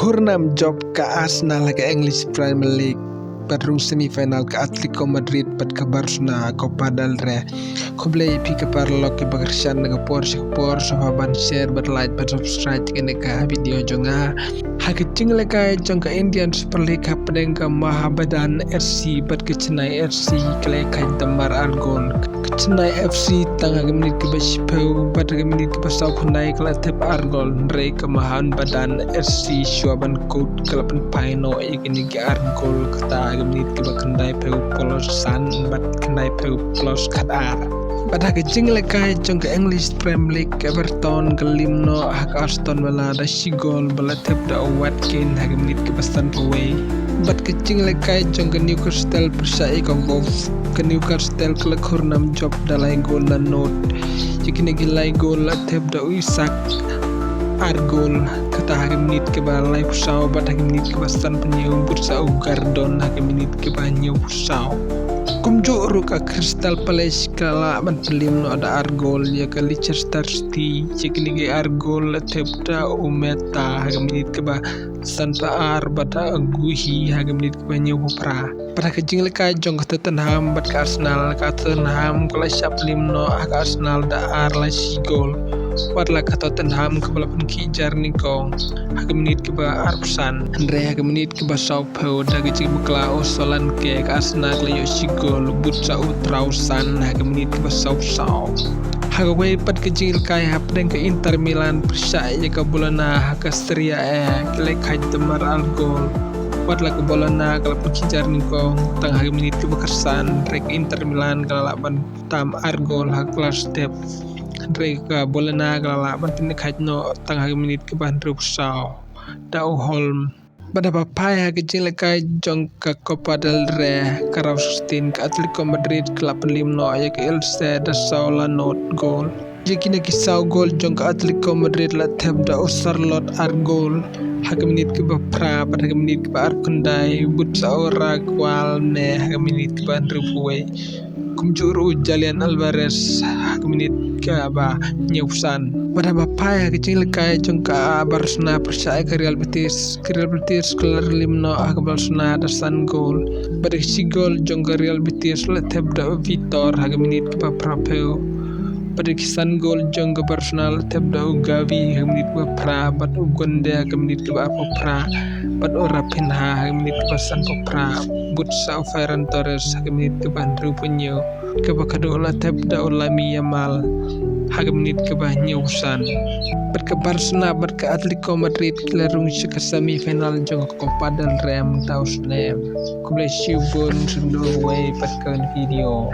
Hurnam job ke Arsenal ke English Premier League baru semifinal ke Atletico Madrid pat ke Barcelona Copa del Rey kublai pi ke parlo ke bagarsan ke Porsche ban share bat like bat subscribe ke ka video jonga ha ke cingle ka jong ke Indian Super League hapdeng ke Mahabadan FC bat ke Chennai FC kle ka damar argon ke Chennai FC tangga ke menit ke bashpeu bat ke menit ke basau kunai kala tep argol re ke Mahabadan FC shuaban kod kalapan paino ikini ke argol kata menit ke bakandai peu polos san bat kandai peu polos kadar pada kecing lekai jong ke English Premier League Everton ke limno hak Aston Villa da sigol bala tep da Watkins hak menit ke pastan away bat kecing lekai jong ke Newcastle persai kongkong ke Newcastle ke Hurnam job dalai gol na note jikini gilai gol tep da Isak argol kata hari menit ke balai pusau bat hari menit ke pastan penyew bursau gardon hari menit ke banyu pusau kumjo ruka Crystal Palace kala ban pelim no ada argol ya ke Leicester City cikini ge argol tepda umeta hari menit ke ba sanpa ar bata aguhi hari menit ke banyu pra pada kejing lekai jong ke Tottenham bat ke Arsenal kala siap limno ke Arsenal da ar la sigol Warla ke Tottenham ke balapan kijar nikong hak menit ke ba arpsan Andre hak menit ke ba Sao da ke cik bukla osolan ke Arsenal le sigol butsa utrausan hak menit ke ba Sao hak wei pat ke jil kai hap deng ke Inter Milan persai ke bolana hak Serie A le kai temar algol Warla ke bolana ke balapan kijar nikong tang hak menit ke bekersan rek Inter Milan ke lapan tam argol hak kelas step Dreka bolana galala bantin kajno tangah menit ke bandru pusau dau holm pada papai ke lekai jong ke Copa del Rey Karausten ke Atletico Madrid ke 85 ya ke Elche da Saula not gol jekina kisau gol jong ke Atletico Madrid la tep da Charlotte argol hak menit ke bapra pada menit ke arkundai but saura kwal ne hak menit ke bandru puwe kumjuru Julian Alvarez hak menit ke ba nyusan pada bapai kecil lekai jong ke Barcelona persai ke Real Betis kelar limno hak Barcelona da san gol pada si gol jong ke Real Betis le tep da Vitor hak menit ke Prapeu pada kisan gol jong ke Barcelona le tep da Gavi hak menit ke pra bat Ugonde hak menit ke pra bat Raphinha hak menit ke san pra but sa Ferran Torres hak menit ke bandru penyo ke bakado la tep da Lami Yamal hak menit ke nyusan berke Barcelona berke Atletico Madrid kelarung ke semifinal jong ke Copa del Rey taus nem ku bless you bon sundo way patkan video